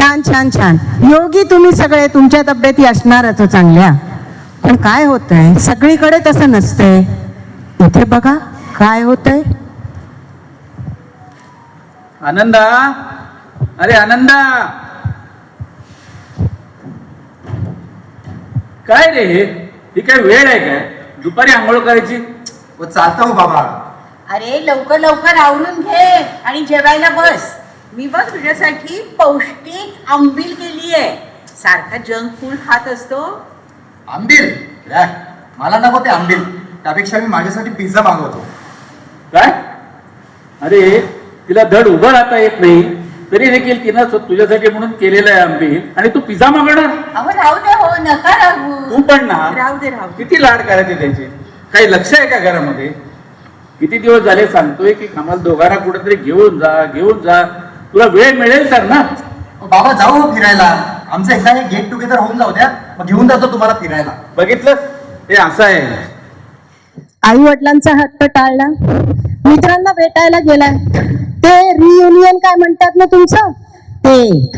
छान छान छान. योगी तुम्ही सगळे, तुमच्या तब्येती असणारच हो चांगल्या. पण काय होतंय, सगळीकडे तसं नसतंय. इथे बघा काय होतंय. आनंदा, अरे आनंदा, काय रे ही काय वेळ आहे काय दुपारी आंघोळ करायची? चालतं हो बाबा. अरे लवकर लवकर आवरून घे आणि जेवायला बस. मी बघ तुझ्यासाठी पौष्टिक आंबील केली आहे. सारखा जंक फूड खात असतो. आंबील? मला नको ते आंबील. त्यापेक्षा मी माझ्यासाठी पिझ्झा मागवतो. काय? अरे तिला धड उभं राहता येत नाही तरी देखील तिनं तुझ्यासाठी म्हणून केलेलं आहे आंबील आणि तू पिझ्झा मागवणार? अहो राहू दे हो, नका राहू. तू पण ना, राहू दे राहू दे. किती लाड करायचे त्याचे, काही लक्ष आहे का घरामध्ये? किती दिवस झाले सांगतोय की आम्हाला दोघांना कुठेतरी घेऊन जा घेऊन जा, तुला वेळ मिळेल तर ना. बाबा जाऊ हो फिरायला. आमचं एकदा हे गेट टुगेदर होऊन जाऊ द्या, मग घेऊन जातो तुम्हाला फिरायला. बघितलं, हे असं आहे. आई वडिलांचा हट्ट टाळला, मित्रांना भेटायला गेलाय. ते रियुनियन काय म्हणतात ना तुमचं, ते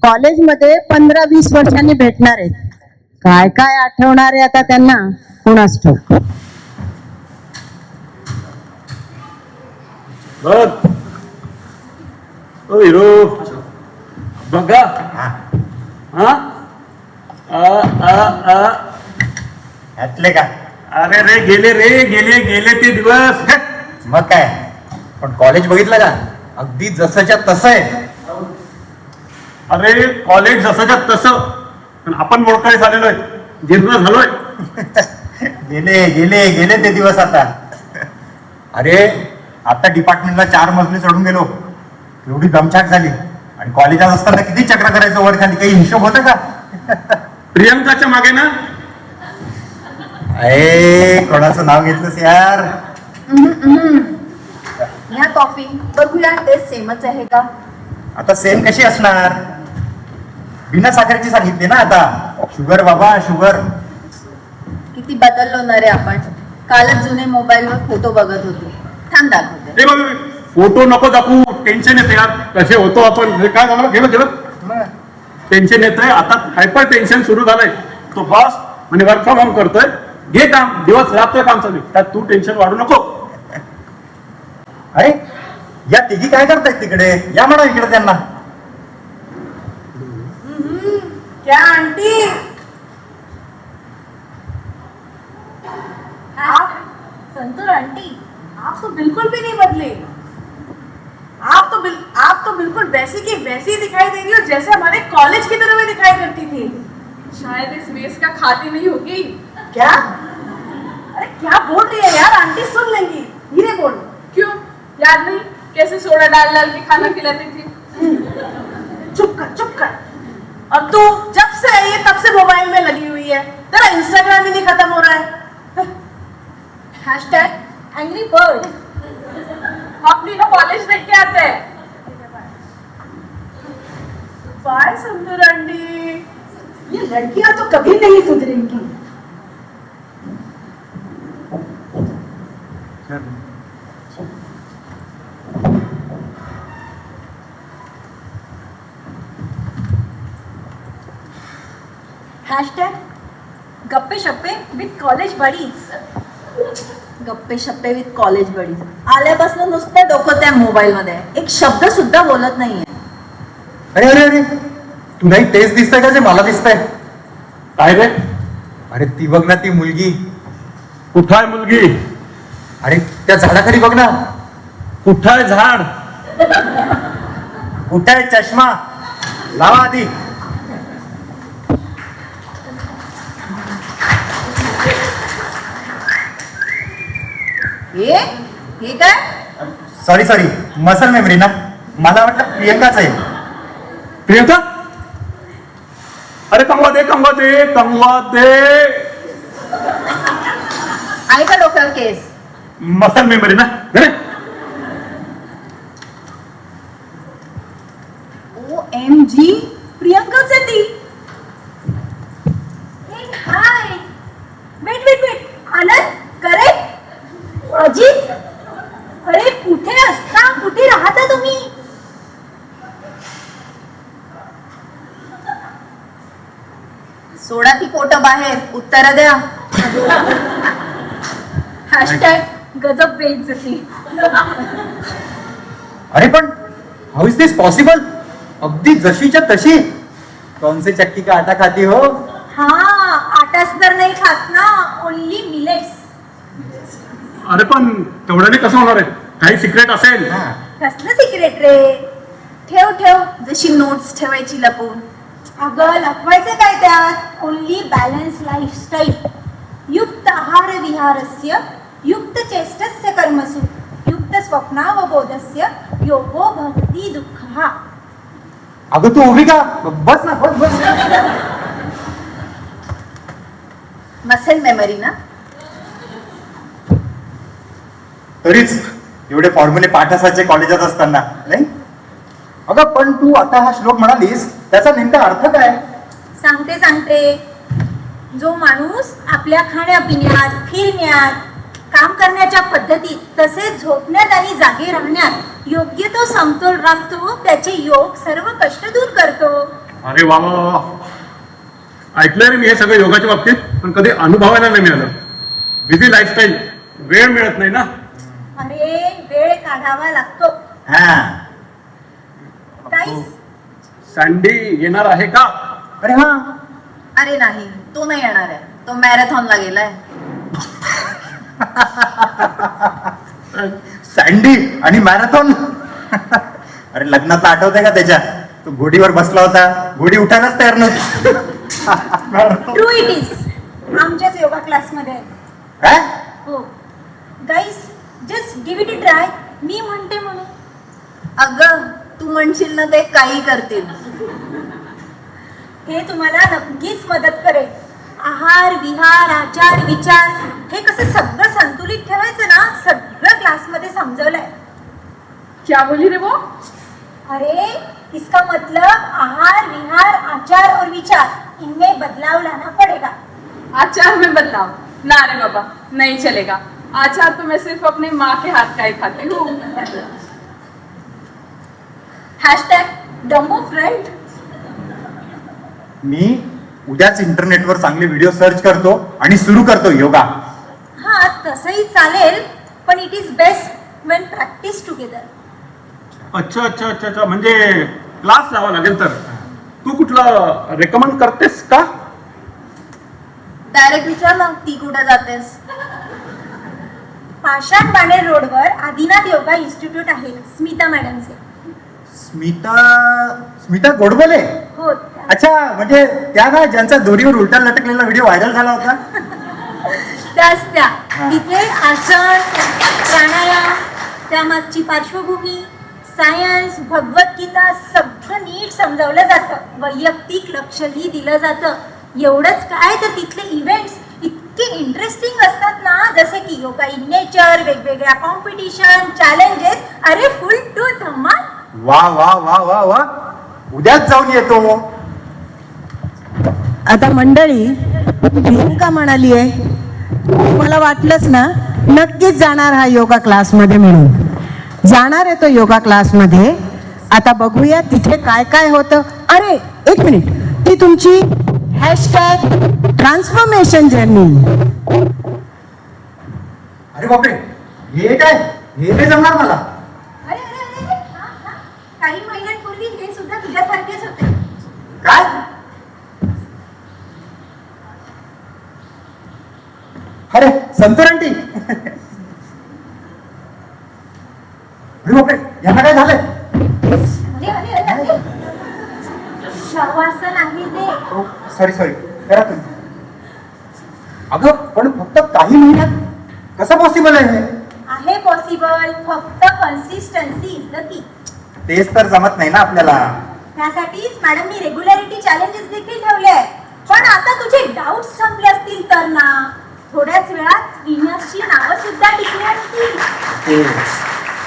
कॉलेजमध्ये 15-20 वर्षांनी भेटणार आहेत. काय काय आठवणार आहे आता त्यांना, कुणास ठाऊक. बघ ओ हिरो, बघा हा ह्यातले का? अरे रे गेले गेले ते दिवस. मग काय, पण कॉलेज बघितलं का? अगदी जसंच्या तसं आहे. अरे कॉलेज जसंच्या तसं, पण आपण मोडकळे झालेलो आहे, जीर्ण झालोय. गेले गेले गेले ते दिवस आता. अरे आता डिपार्टमेंटला 4 मजले चढून गेलो, एवढी दमछाक झाली. आणि कॉलेजात असताना किती चक्र करायचं वर खाली, काही हिशोब होता का? प्रियंकाच्या मागे ना. अरे कोणाचं नाव घेतलंस यार? ह्या कॉफी बघूया, टेस्ट सेमच आहे का? आता सेम कशी असणार? बिना साखरेची सांगितली ना आता. शुगर बाबा शुगर. किती बदललो ना रे आपण. कालच जुने मोबाईलवर फोटो बघत होतो. थांब दाखवते. फोटो नको दाखवू, टेन्शन येते यार. कसे होतो आपण, हे काय झालं गेलं टेन्शन येतंय. आता हायपर टेन्शन सुरू झालंय. तो बॉस म्हणजे वर्क फ्रॉम होम करतोय, घे काम, दिवस रात्र काम चालू, त्यात तू टेन्शन वाढू नको. अरे या तिघी काय करतायत तिकडे? या म्हणा इकडे त्यांना. क्या आंटी, आप संतूर आंटी, आप तो बिल्कुल भी नहीं बदले. आप तो बिल्कुल वैसी की वैसी दिखाई दे रही हो जैसे हमारे कॉलेज की तरह में दिखाई करती थी. शायद इस मेस का खाती नहीं होगी. क्या? अरे क्या बोल रही है यार, आंटी सुन लेंगी. धीरे बोल. क्यों, याद नहीं कैसे सोडा डाल डाल के खाना खिलाती थी? चुप कर चुप कर. और तू जब से आई है तब से मोबाइल में लगी हुई है. तेरा इंस्टाग्राम ही नहीं खत्म हो रहा है. Hashtag angry bird. अपनी ना कॉलेज देख के आते हैं. बाय सुंदर आंटी. ये लड़कियां तो कभी नहीं सुधरेंगी. हैशटैग गप्पे शप्पे विथ कॉलेज बडीज. गप्पे शप्पे विथ कॉलेज बडीज आल्यापासून नुसतं डोकं त्या मोबाईल मध्ये, एक शब्द सुद्धा बोलत नाहीये. अरे अरे अरे, तुलाही तेच दिसतंय का जे मला दिसतंय? काय रे? अरे ती बघ ना, ती मुलगी. कुठं आहे मुलगी? अरे त्या झाडाखाली बघ ना. कुठं आहे झाड? कुठे आहे चष्मा? लावा आधी. हे काय? सॉरी मसल मेमरी ना. मला वाटलं प्रियंकाच आहे. प्रियंका? अरे कंगवा दे कंगवा दे कंगवा दे. आहे का डोक्यावर केस? मसल मेमरी ना. OMG, प्रियंकाच आहे ती. हाय, वेट आनंद, करेक्ट. अजित, अरे कुठे असता, कुठे राहता तुम्ही? सोडा ती पोट बाहेर, उत्तर द्या. हॅशटॅग गजब बेइज्जती. अरे पण हाऊ इज दिस पॉसिबल? अगदी जशीच्या तशी. कौनसे चक्की का आटा खाती हो? हा, आटाच तर नाही खात ना, ओनली मिलेट्स. अरे पण तेवढ्याने कसं होणार आहे? काही सिक्रेट असेल. हा. कसलं सिक्रेट रे? ठेव ठेव, जशी नोट्स ठेवायची लपून. अगं लपवायचं काय त्यात? Only balance lifestyle. युक्त आहार विहारस्य, युक्त चेष्टस्य कर्मसु, युक्त स्वप्नावबोधस्य, योगो भक्ती दुःखः. अगं तू उभी का? बस ना, बस बस. मसल मेमरी ना. तरीच एवढे फॉर्म्युले पाठ असायचे कॉलेजात असताना, नाही? अगं पण तू आता हा श्लोक म्हणालीस, त्याचा नेमका अर्थ काय? सांगते सांगते. जो माणूस आपल्या खाण्यापिण्यात, फिरण्यात, काम करण्याच्या पद्धतीत, तसेच झोपण्यात आणि जागे राहण्यात योग्य तो समतोल राखतो, त्याचे योग सर्व कष्ट दूर करतो. अरे वा वा वा. ऐकलंय रे मी हे सगळं योगाच्या बाबतीत, पण कधी अनुभवायला नाही मिळालं. बिझी लाईफस्टाईल, वेळ मिळत नाही ना. अरे वेळ काढावा लागतो. हा. गाईस, सँडी येणार आहे का? अरे हा. अरे नाही, तो नाही येणार आहे. तो मॅरेथॉनला गेलाय. सँडी आणि मॅरेथॉन. अरे लग्नातला आठवतंय का त्याच्या? तो घोडीवर बसला होता, घोडी उठायलाच तयार नव्हती. True it is. आमच्याच योगा क्लासमध्ये आहे. काय? हो guys, just give it a try. मी म्हणते म्हणून. अगं तू म्हणशील ना ते काही करतील. हे तुम्हाला नक्कीच मदत करेल. आहार विहार आचार विचार हे कसं सगळं संतुलित ठेवायचं ना, सगळं क्लासमध्ये समजवलंय. क्या बोली रे वो? अरे इसका मतलब आहार विहार आचार और विचार इनमें बदलाव लाना पड़ेगा. आचार में बदलाव? ना रे बाबा, नहीं चलेगा. आचार तो मैं सिर्फ अपनी माँ के हाथ का ही खाती हूँ. Hashtag Dumbo friend. मी उद्याच इंटरनेटवर चांगले व्हिडिओ सर्च करतो आणि सुरू करतो योगा. हा तसंही चालेल, पण it is best Wien practice together. अच्छा अच्छा अच्छा अच्छा, म्हणजे क्लास लावा लागेल. तर तू कुठला रेकमेंड करतेस का? डायरेक्ट विचार ना, ती कुठे जातेस? पाषाण बाणेर रोडवर आदिनाथ योगा इन्स्टिट्यूट आहे, स्मिता मॅडमचे. स्मिता गोडबोले? हो. अच्छा, म्हणजे त्या ना ज्यांचा दोरीवर उलटा लटकलेला व्हिडिओ व्हायरल झाला होता. त्याच त्या. हा. तिथे आसन, प्राणायाम, त्यामागची पार्श्वभूमी, सायन्स, भगवद्गीता सगळं नीट समजावलं जातं. वैयक्तिक लक्षही दिलं जातं. एवढंच काय, तर तिथले इव्हेंट्स इतके इंटरेस्टिंग असतात ना, जसे की योगा इन नेचर, वेगवेगळ्या कॉम्पिटिशन, चॅलेंजेस. अरे फुल टू धमाल. वा वा वा वा वा. उद्याच जाऊन येतो. आता मंडळी, प्रियंका म्हणाली आहे, मला वाटलंच ना नक्कीच जाणार हा योगा क्लासमध्ये म्हणून. जाणार आहे तो योगा क्लासमध्ये. आता बघूया तिथे काय काय होतं. अरे एक मिनिट, ती तुमची हॅशटॅग ट्रान्सफॉर्मेशन जर्नी. अरे बापरे, हे काय? हे नाही जमणार मला. अरे अरे अरे, हा, हा. काही महिन्यांपूर्वी हे सुद्धा तुझ्यासारखेच होते. काय? अरे संतूर आंटी. अरे बापरे, यांना काय झालंय? अरे अरे अरे अरे. शवासन आहे ते. सॉरी सॉरी, करा तुम्ही. अगं पण फक्त काही महिन्यात कसं पॉसिबल आहे? आहे पॉसिबल, फक्त कन्सिस्टन्सी इज द की. तेच तर जमत नाही ना आपल्याला. त्यासाठीच मॅडमनी रेग्युलॅरिटी चॅलेंजेस देखील ठेवले आहे. पण आता तुझे डाऊट संपले असतील तर ना, थोड्याच वेळात विनर्सची नावं सुद्धा डिक्लेअर होतील.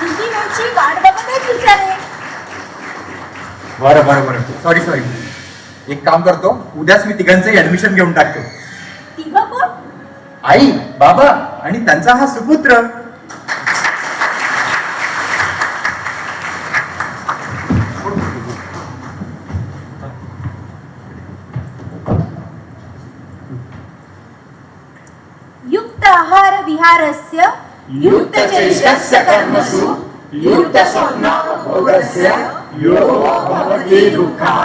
तुझी नोटची वाट बघत आहे टीचर. बरं बरं बरं, सॉरी सॉरी. एक काम करतो, उद्याच मी तिघांचं ऍडमिशन घेऊन टाकतो. तिघं कोण? आई, बाबा आणि त्यांचा हा सुपुत्र. आहार विहारस्य युक्तचेष्टस्य कर्मसु युक्तस्वप्नभोगस्य यो भवति दुःखः